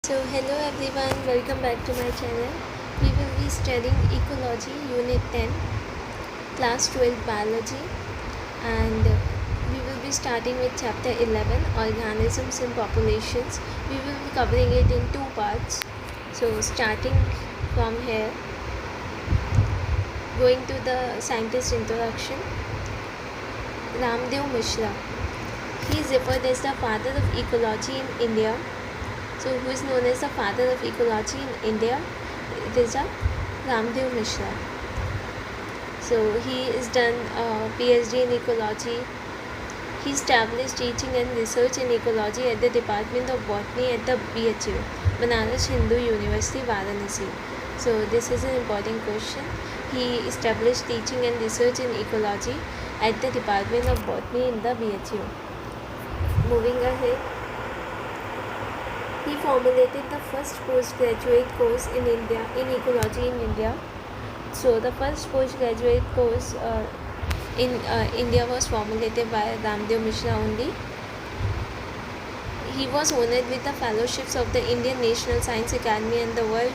So hello everyone, welcome back to my channel. We will be studying Ecology Unit 10, Class 12 Biology, and we will be starting with Chapter 11, Organisms and Populations. We will be covering it in two parts. So starting from here, going to the scientist introduction. Ramdev Mishra. He is referred as the father of ecology in India. So who is known as the father of ecology in India? It is a Ramdev Mishra. So he is done PhD in ecology. He established teaching and research in ecology at the Department of Botany at the BHU, Banaras Hindu University, Varanasi. So this is an important question. He established teaching and research in ecology at the Department of Botany in the BHU. Moving ahead. He formulated the first postgraduate course in India in ecology in India. So the first postgraduate course in India was formulated by Ramdev Mishra only. He was honored with the fellowships of the Indian National Science Academy and the World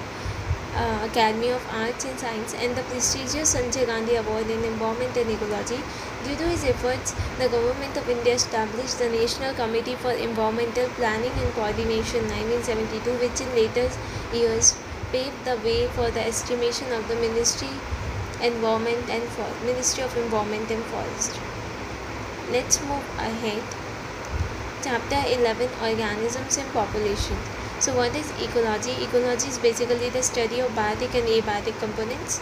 Academy of Arts and Science and the prestigious Sanjay Gandhi Award in Environment and Ecology. Due to his efforts, the Government of India established the National Committee for Environmental Planning and Coordination 1972, which in later years paved the way for the estimation of the Ministry of Environment and Forest. Let's move ahead. Chapter 11, Organisms and Populations. So what is ecology? Ecology is basically the study of biotic and abiotic components.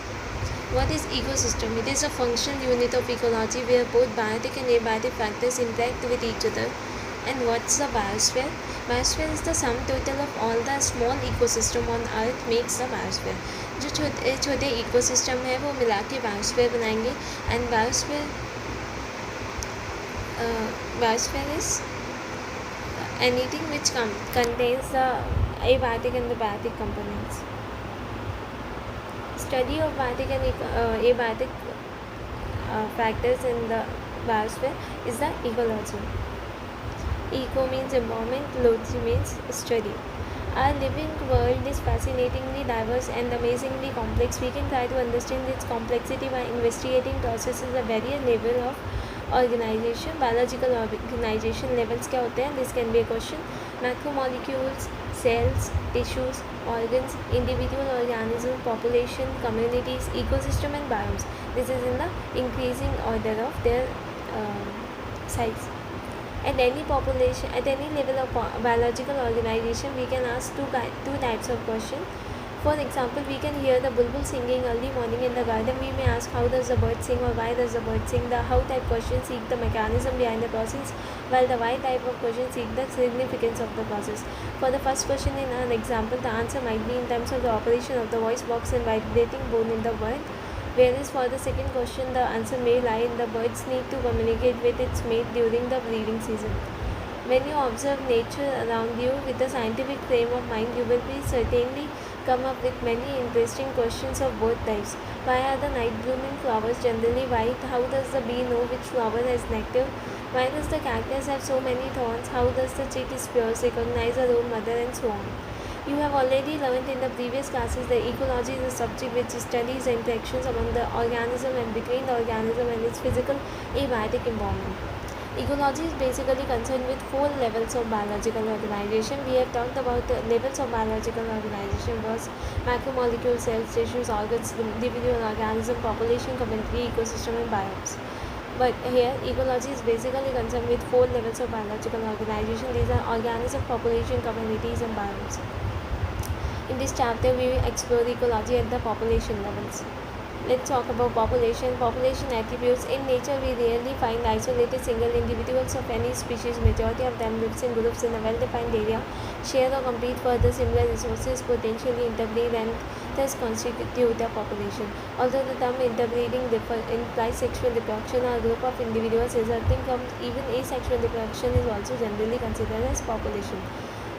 What is ecosystem? It is a functional unit of ecology where both biotic and abiotic factors interact with each other. And what's the biosphere? Biosphere is the sum total of all the small ecosystem on earth makes the biosphere. जो छोटे ecosystem है वो मिला के biosphere बनाएंगे. And biosphere is anything which contains the abiotic and the biotic components. Study of biotic and abiotic factors in the biosphere is the ecology. Eco means environment, logy means study. Our living world is fascinatingly diverse and amazingly complex. We can try to understand its complexity by investigating processes at various levels of organization. Biological organization levels क्या होते हैं? This can be a question. Macromolecules, cells, tissues, organs, individual organisms, population, communities, ecosystem and biomes. This is in the increasing order of their size. At any population, at any level of biological organization, we can ask two types of questions. For example, we can hear the bulbul singing early morning in the garden. We may ask how does the bird sing or why does the bird sing. The how type question seek the mechanism behind the process, while the why type of question seek the significance of the process. For the first question in an example, the answer might be in terms of the operation of the voice box and vibrating bone in the bird. Whereas for the second question, the answer may lie in the bird's need to communicate with its mate during the breeding season. When you observe nature around you with a scientific frame of mind, you will be certainly come up with many interesting questions of both types. Why are the night blooming flowers generally white? How does the bee know which flower has nectar? Why does the cactus have so many thorns? How does the chick spears recognize her own mother, and so on? You have already learned in the previous classes that ecology is a subject which studies the interactions among the organism and between the organism and its physical abiotic environment. Ecology is basically concerned with 4 levels of biological organization. We have talked about the levels of biological organization was macromolecules, cells, tissues, organs, individual organism, population, community, ecosystem and biomes. But here ecology is basically concerned with 4 levels of biological organization. These are organism, population, communities and biomes. In this chapter we will explore ecology at the population levels. Let's talk about population. Population attributes. In nature, we rarely find isolated single individuals of any species. Majority of them lives in groups in a well-defined area, share or compete for the similar resources, potentially interbreed and thus constitute a population. Although the term interbreeding implies sexual reproduction, a group of individuals resulting from even asexual reproduction is also generally considered as population.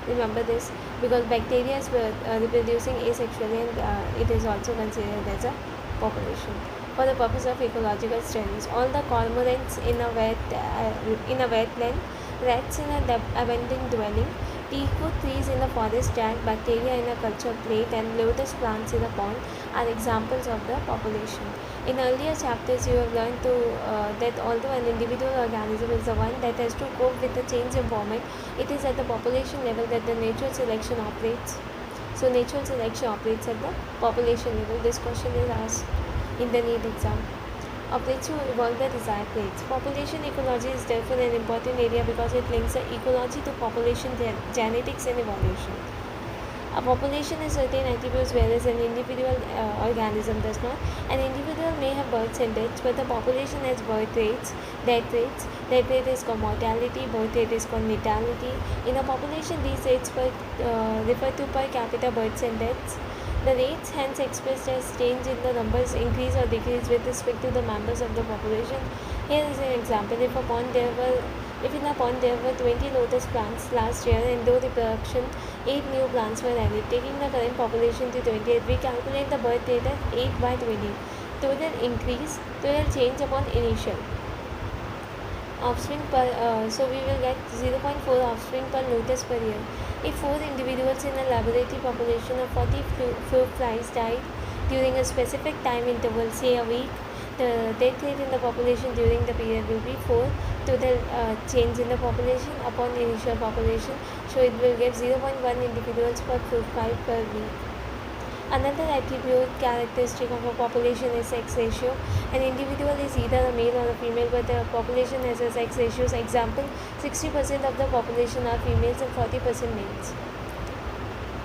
Remember this because bacteria is reproducing asexually and it is also considered as a population. For the purpose of ecological studies, all the cormorants in a wetland, rats in an abandoned dwelling, Eco trees in the forest, jack bacteria in a culture plate, and lotus plants in a pond are examples of the population. In earlier chapters, you have learned that although an individual organism is the one that has to cope with the change in environment, it is at the population level that the natural selection operates. So, natural selection operates at the population level. This question is asked in the NEET exam. Operates to evolve the desired traits. Population ecology is therefore an important area because it links the ecology to population genetics and evolution. A population has certain attributes whereas an individual organism does not. An individual may have births and deaths, but the population has birth rates, death rates. Death rate is called mortality, birth rate is called natality. In a population, these rates refer to per capita births and deaths. The rates hence expressed as change in the numbers increase or decrease with respect to the members of the population. Here is an example. If in a pond there were 20 lotus plants last year and though reproduction 8 new plants were added, taking the current population to 28, we calculate the birth rate at 8 by 20. Total increase, total change upon initial. Offspring so we will get 0.4 offspring per lotus per year. If 4 individuals in a laboratory population of 40 fruit flies died during a specific time interval, say a week, the death rate in the population during the period will be 4. Total change in the population upon initial population, so it will get 0.1 individuals per fruit fly per week. Another attribute characteristic of a population is sex ratio. An individual is either a male or a female, but the population has a sex ratio. Example, 60% of the population are females and 40% males.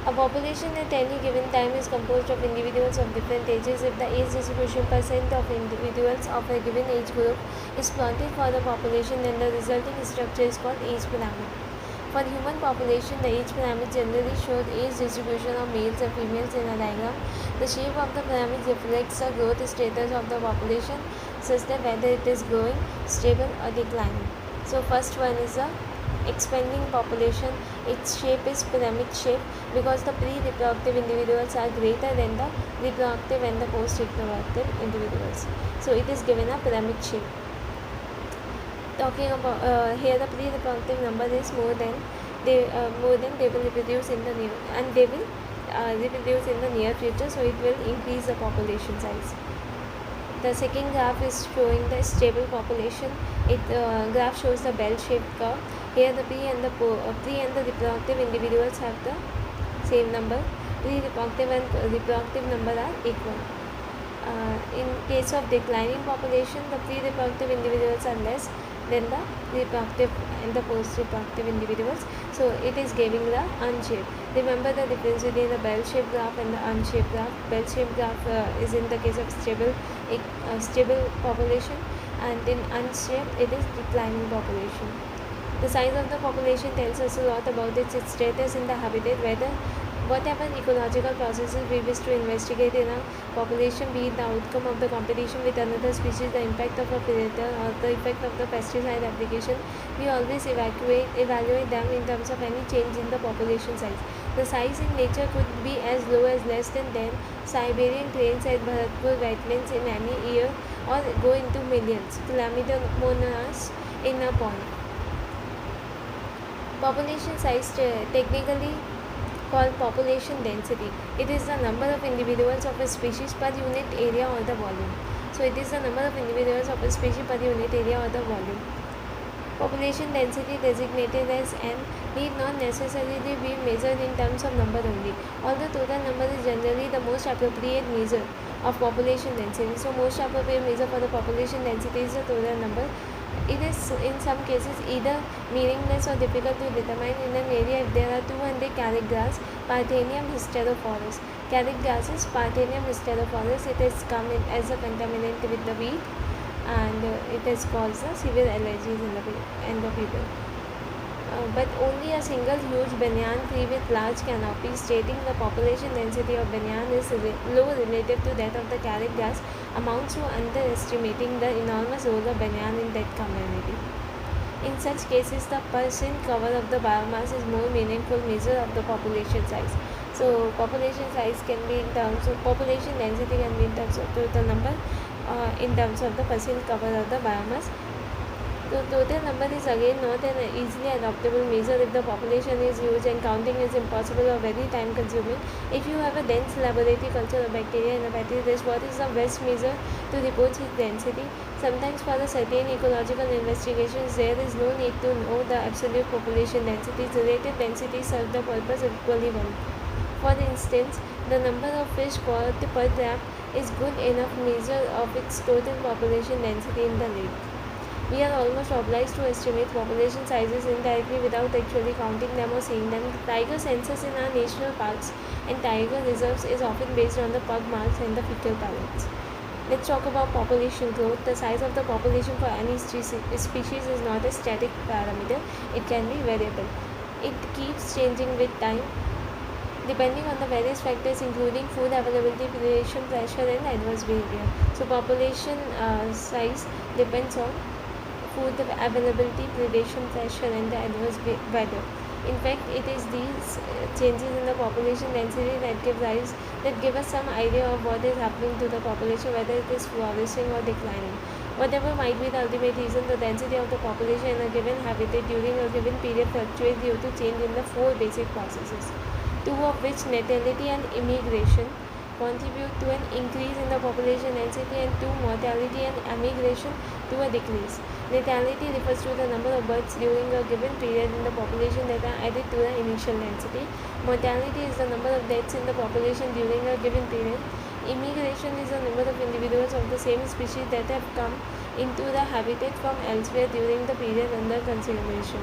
A population at any given time is composed of individuals of different ages. If the age distribution percent of individuals of a given age group is plotted for the population, then the resulting structure is called age pyramid. For human population, the age pyramid generally shows age distribution of males and females in a diagram. The shape of the pyramid reflects the growth status of the population, such that whether it is growing, stable or declining. So first one is the expanding population. Its shape is pyramid shape because the pre-reproductive individuals are greater than the reproductive and the post-reproductive individuals. So it is given a pyramid shape. Talking about here, the pre-reproductive number is more than they will reproduce in the near, and they will reproduce in the near future. So it will increase the population size. The second graph is showing the stable population. It graph shows the bell-shaped curve. Here the pre and the reproductive individuals have the same number. Pre-reproductive and reproductive number are equal. In case of declining population, the pre-reproductive individuals are less than the reproductive and the post-reproductive individuals. So it is giving the unshaped. Remember the difference between the bell-shaped graph and the unshaped graph. Bell-shaped graph is in the case of stable population, and in unshaped it is declining population. The size of the population tells us a lot about its status in the habitat. Whatever ecological processes we wish to investigate in a population, be it the outcome of the competition with another species, the impact of a predator, or the effect of the pesticide application, we always evaluate them in terms of any change in the population size. The size in nature could be as low as less than 10 Siberian cranes at Bharatpur wetlands in any year, or go into millions kilometers in a pond. Population size technically called population density. It is the number of individuals of a species per unit area or the volume. So it is the number of individuals of a species per unit area or the volume. Population density designated as N need not necessarily be measured in terms of number only. Although total number is generally the most appropriate measure of population density. So most appropriate measure for the population density is the total number. It is in some cases either meaningless or difficult to determine in an area if there are 200 carrot grass, Parthenium hysterophorus. Carrot grass is Parthenium hysterophorus. It has come in as a contaminant with the wheat, and it has caused severe allergies in the people. But only a single huge banyan tree with large canopy, stating the population density of banyan is low relative to that of the carrot grass, amounts to underestimating the enormous role of banyan in that community. In such cases, the percent cover of the biomass is more meaningful measure of the population size. So population size can be in terms of population density, can be in terms of total number, in terms of the percent cover of the biomass. The total number is again not an easily adoptable measure if the population is huge and counting is impossible or very time consuming. If you have a dense laboratory culture of bacteria in a petri dish, what is the best measure to report its density? Sometimes for a certain ecological investigations, there is no need to know the absolute population densities. Relative densities serve the purpose equally well. For instance, the number of fish caught per trap is good enough measure of its total population density in the lake. We are almost obliged to estimate population sizes indirectly without actually counting them or seeing them. The tiger census in our national parks and tiger reserves is often based on the pug marks and the fecal pellets. Let's talk about population growth. The size of the population for any species is not a static parameter. It can be variable. It keeps changing with time, depending on the various factors including food availability, predation, pressure, and adverse behavior. So population size depends on food availability, predation, pressure, and the adverse weather. In fact, it is these changes in the population density that give us some idea of what is happening to the population, whether it is flourishing or declining. Whatever might be the ultimate reason, the density of the population in a given habitat during a given period fluctuates due to change in the four basic processes, two of which, natality and immigration, contribute to an increase in the population density, and two, mortality and emigration, to a decrease. Natality refers to the number of births during a given period in the population that are added to the initial density. Mortality is the number of deaths in the population during a given period. Immigration is the number of individuals of the same species that have come into the habitat from elsewhere during the period under consideration.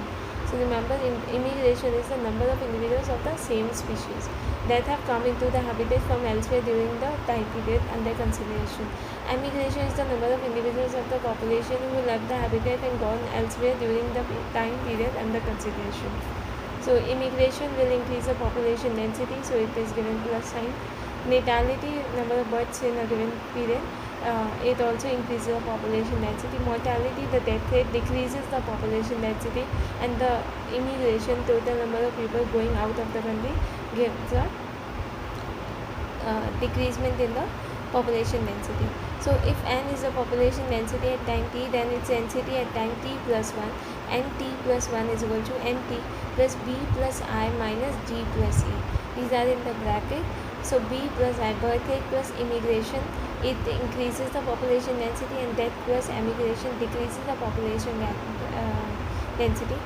So remember, immigration is the number of individuals of the same species that have come into the habitat from elsewhere during the time period under consideration. Emigration is the number of individuals of the population who left the habitat and gone elsewhere during the time period under consideration. So immigration will increase the population density, so it is given plus sign. Natality, number of births in a given period, it also increases the population density. Mortality, the death rate, decreases the population density, and the immigration, total number of people going out of the country, gives a decreasement in the population density. So if n is the population density at time t, then its density at time t plus 1, nt plus 1 is equal to nt plus b plus I minus g plus e. These are in the bracket. So b plus I, birth rate plus immigration, it increases the population density, and death plus emigration decreases the population density.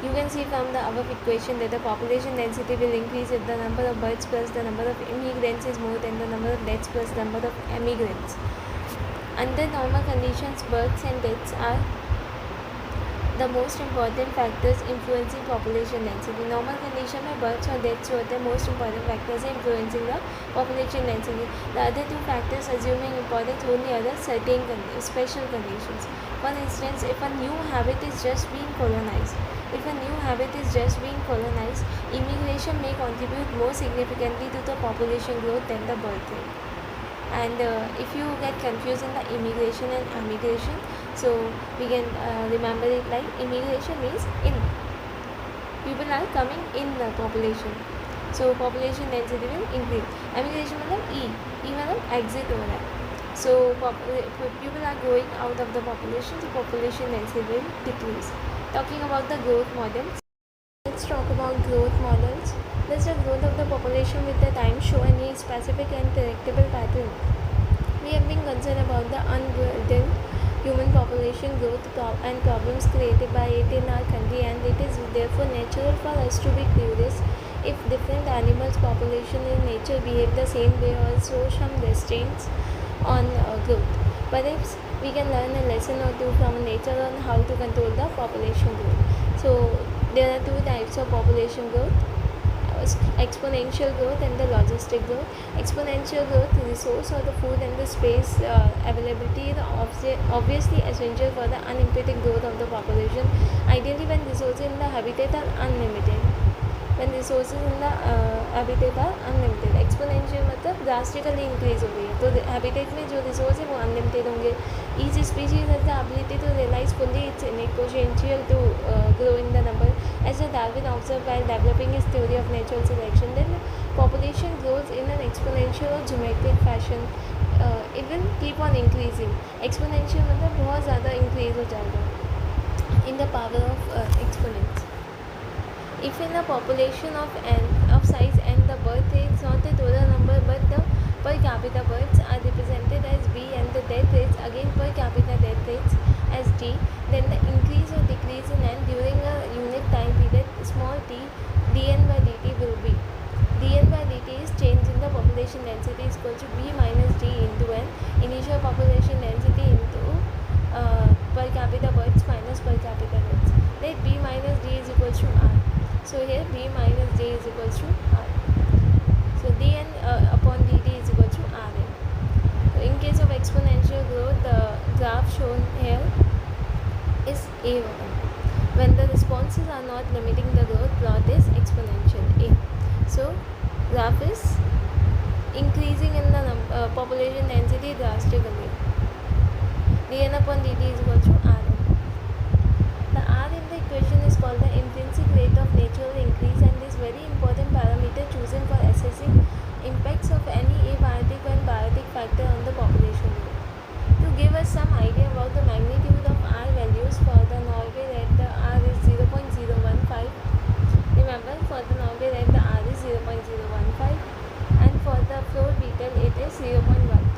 You can see from the above equation that the population density will increase if the number of births plus the number of immigrants is more than the number of deaths plus the number of emigrants. Under normal conditions, births and deaths are the most important factors influencing population density. Normal condition में births और deaths होते हैं most important factors influencing the population density. The other two factors assuming importance only other certain special conditions. For instance, if a new habit is just being colonized, immigration may contribute more significantly to the population growth than the birth rate. And if you get confused in the immigration and emigration, so we can remember it like immigration means in, people are coming in the population, so population density will increase. Emigration मतलब e मतलब exit हो रहा है, so people are going out of the population, so population density will decrease. Talking about the growth models, let's talk about growth models. Does the growth of the population with the time show any specific and predictable pattern? We have been concerned about the unburdened human population growth and problems created by it in our country, and it is therefore natural for us to be curious if different animals' population in nature behave the same way or show some restraints on growth. Perhaps we can learn a lesson or two from nature on how to control the population growth. So there are two types of population growth: exponential growth and the logistic growth. Exponential growth, resource or the food and the space availability is obviously essential for the unimpeded growth of the population, ideally when resources in the habitat are unlimited. Exponential मतलब drastically increase हो रही है, तो habitat में जो resource है वो unlimited होंगे. Each species has the ability to realise fully its potential to grow in the number. As Darwin observed while developing his theory of natural selection, then population grows in an exponential or geometric fashion. It will keep on increasing. Exponential मतलब बहुत ज़्यादा increase हो जाएगा. in the power of exponents. If in a population of n of size n, the birth rates not the total number but the per capita births are represented as b, and the death rates again per capita death rates as d, then the increase or decrease in n during a unit time period small t dn by dt will be dn by dt is change in the population density is equal to b minus d into n, initial population density into per capita births minus per capita deaths. Let b minus d is equal to r. So here b minus d is equal to r. So dn upon dt is equal to rn. So in case of exponential growth, the graph shown here is a1. When the responses are not limiting the growth, plot is exponential a. So graph is increasing in the population density drastically. dn upon dt is equal to rn. The r in the equation is called the intrinsic rate of natural increase and is very important parameter chosen for assessing impacts of any abiotic and biotic factor on the population growth. To give us some idea about the magnitude of r values, for the Norway red the r is 0.015. Remember, for the Norway red the r is 0.015 and for the floor beetle it is 0.12.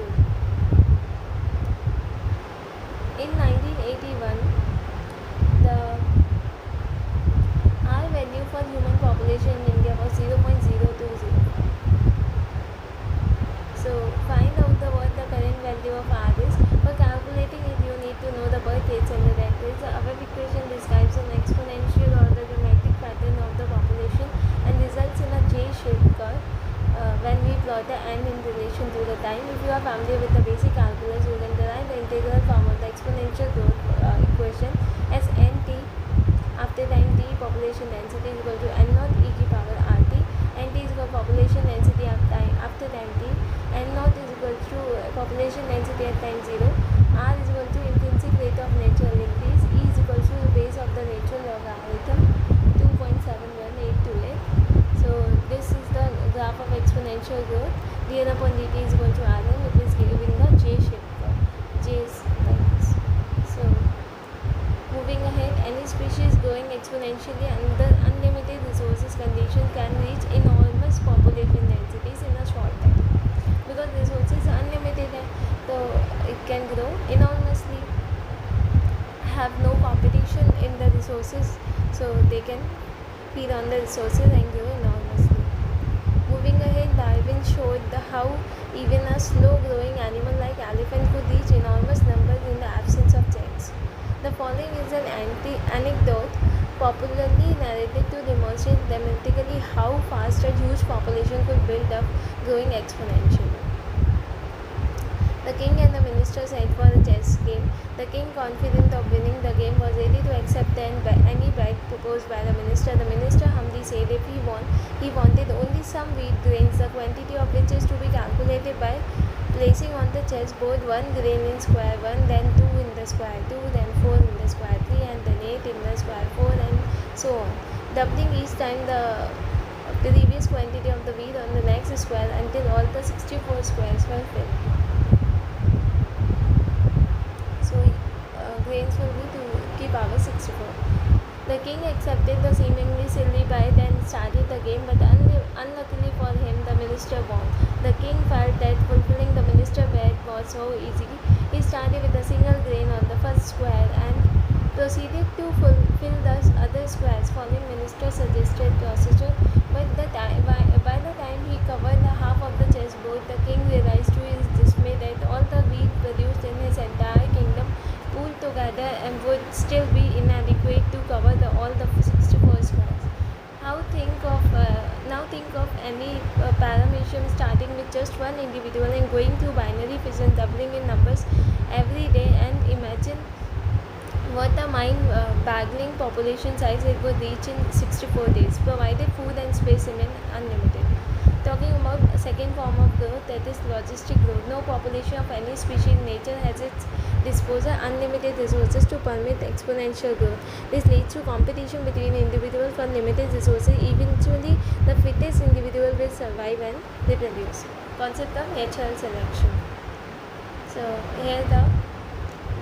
In 1981, the R value for human population in India was 0.020. So find out what the current value of R is. For calculating it, you need to know the birth rates and the death rates. Our equation describes an exponential or the dramatic pattern of the population and results in a J-shaped curve when we plot the n in relation to the time. If you are familiar with the basic calculus, you can derive the integral form of the exponential growth equation as nt after time t population density is equal to n naught e to power rt. Nt is equal to population density after time t. N naught is equal to population density at time 0. R is equal to intrinsic rate of natural increase. E is equal to the base of the natural logarithm 2.71828. So this is the graph of exponential growth. dn upon dt is equal to rn. It is giving the J-shaped curve. J is like this. So moving ahead, any species growing exponentially under unlimited resources conditions can reach enormous population densities in a short time. Because resources are unlimited, so it can grow enormously, have no competition in the resources, so they can feed on the resources and grow enormously. Moving ahead, Darwin showed how even a slow growing animal like elephant could reach enormous numbers in the absence of checks. The following is an anecdote popularly narrated to demonstrate dramatically how fast a huge population could build up, growing exponentially. The king and the minister sent for a chess game. The king, confident of winning the game, was ready to accept any bet proposed by the minister. The minister humbly said if he won, he wanted only some wheat grains, the quantity of which is to be calculated by placing on the chessboard 1 grain in square 1, then 2 in the square 2, then 4 in the square 3, and then 8 in the square 4, and so on, doubling each time the previous quantity of the wheat on the next square until all the 64 squares were filled. So grains will be to keep our 64. The king accepted the seemingly silly bet and started the game, but unluckily for him, the minister won. The king felt that fulfilling the minister bet was so easy. He started with a single grain on the first square and proceeded to fulfill the other squares, following minister's suggested procedure. But by the time he covered the half of the chessboard, the king realized to his dismay that all the wheat produced in his entire kingdom pooled together and would still be inadequate to cover all the 64 squares. Now think of any paramecium starting with just one individual and going through binary fission, doubling in numbers every day, and imagine what a mind-boggling population size it would reach in 64 days, provided food and space remain unlimited. Talking about a second form of growth, that is logistic growth. No population of any species in nature has its disposal unlimited resources to permit exponential growth. This leads to competition between individuals for limited resources. Eventually, the fittest individual will survive and reproduce. Concept of natural selection. So here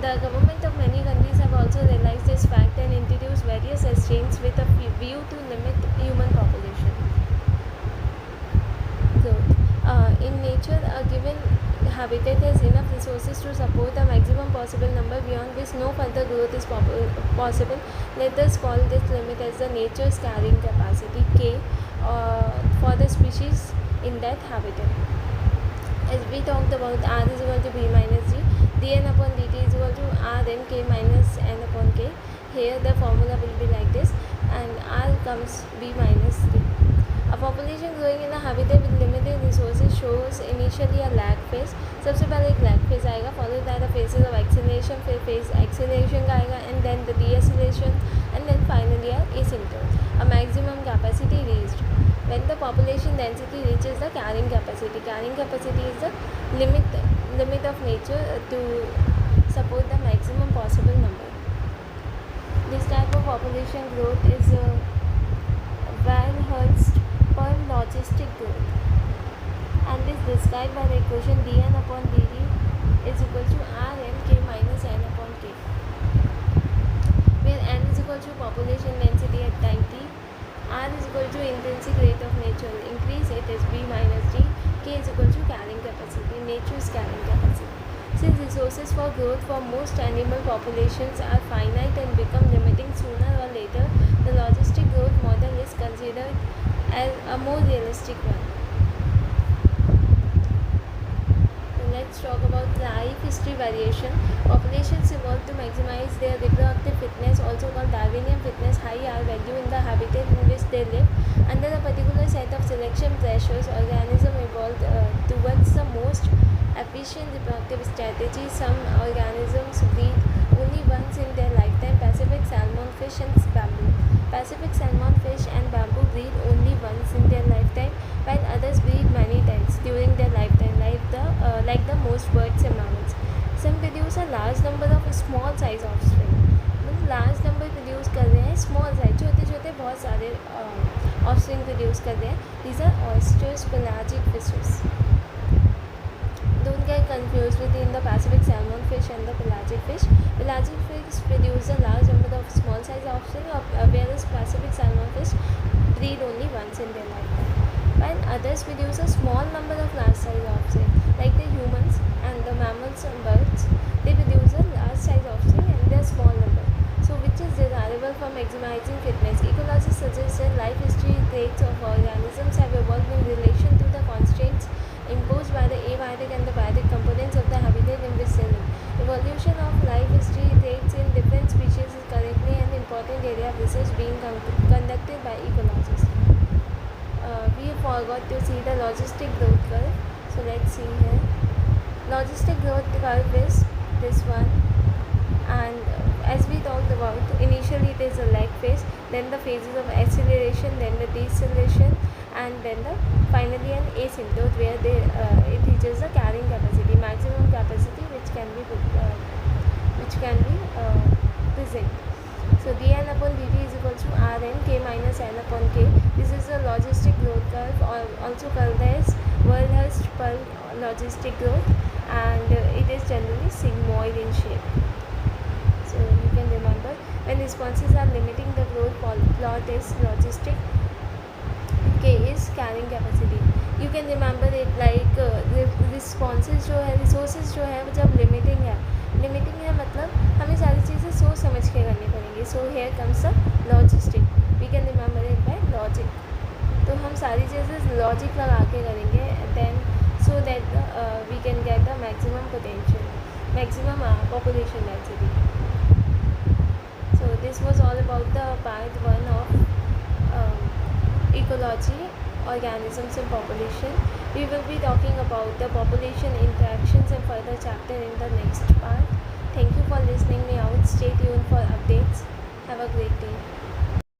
the The government of many countries have also realized this fact and introduced various restraints with a view to limit human population growth. In nature, a given habitat has enough resources to support a maximum possible number beyond which no further growth is possible. Let us call this limit as the nature's carrying capacity K for the species in that habitat. As we talked about, R is equal to B minus G, dn upon dt is equal to R n K minus n upon K. Here the formula will be like this, and R comes B minus D. A population growing in a habitat with limited resources shows initially a lag phase. सबसे पहले एक lag phase आएगा, followed by the phases of acceleration, फिर phase acceleration का आएगा, and then the deceleration, and then finally a asymptote. A maximum capacity reached when the population density reaches the carrying capacity. Carrying capacity is the limit of nature to support the maximum possible number. This type of population growth is Van-Hertz per logistic growth, and is described by the equation dn upon dt is equal to Rn K minus n upon K, where n is equal to population density at time t, R is equal to intrinsic rate of natural increase, it is B minus D, K is equal to carrying capacity, nature's carrying capacity. Since resources for growth for most animal populations are finite and become limiting sooner or later, the logistic growth model is considered as a more realistic one. So let's talk about life history variation. Populations evolved to maximize their reproductive fitness, also called Darwinian fitness, high R value in the habitat in which they live. Under a particular set of selection pressures, organisms evolved towards the most efficient reproductive strategy. Some organisms breed only once in their lifetime. Pacific salmon fish and bamboo. Pacific salmon fish and bamboo breed only once in their lifetime, while others breed many times during their lifetime, like the most birds and mammals. Some produce a large number of small size offspring. Large number produce कर रहे हैं, small size छोटे छोटे बहुत सारे offspring produce कर रहे हैं. These are oysters, pelagic fishes. Don't get confused between the Pacific salmon fish and the pelagic fish. Pelagic fish produce a large number of small size offspring, whereas Pacific salmon fish breed only once in their lifetime. While others produce a small number of large size offspring, like the humans and the mammals and birds, they produce a large size offspring and they are small number. So which is desirable for maximizing fitness? Ecology suggests that life history traits of organisms have evolved in relation to the constraints imposed by the abiotic and the biotic components of the habitat in which they live. Evolution of life history traits in different species is currently an important area of research being conducted by ecologists. We forgot to see the logistic growth curve. So let's see here. Logistic growth curve is this one, and as we talked about, initially it is a lag phase, then the phases of acceleration, then the deceleration, and then finally an asymptote where it reaches the carrying capacity, maximum capacity which can be present. So dn upon dt is equal to Rn K minus n upon K. This is the logistic growth curve, or also called as Van-Hertz per logistic growth, and it is generally sigmoid in shape. So you can remember, when responses are limiting the growth, plot is logistic, K is carrying capacity. You can remember it like responses जो है, resources जो है, जब limiting है मतलब हमें सारी चीज़ें सोच समझ के करनी पड़ेंगी. So here comes the logistic. We can remember it by logic. तो हम सारी चीज़ें logic लगा के करेंगे, then so that we can get the maximum potential, maximum population density. So this was all about the part 1 of ecology, organisms and population. We will be talking about the population interactions and further chapter in the next part. Thank you for listening me out. Stay tuned for updates. Have a great day.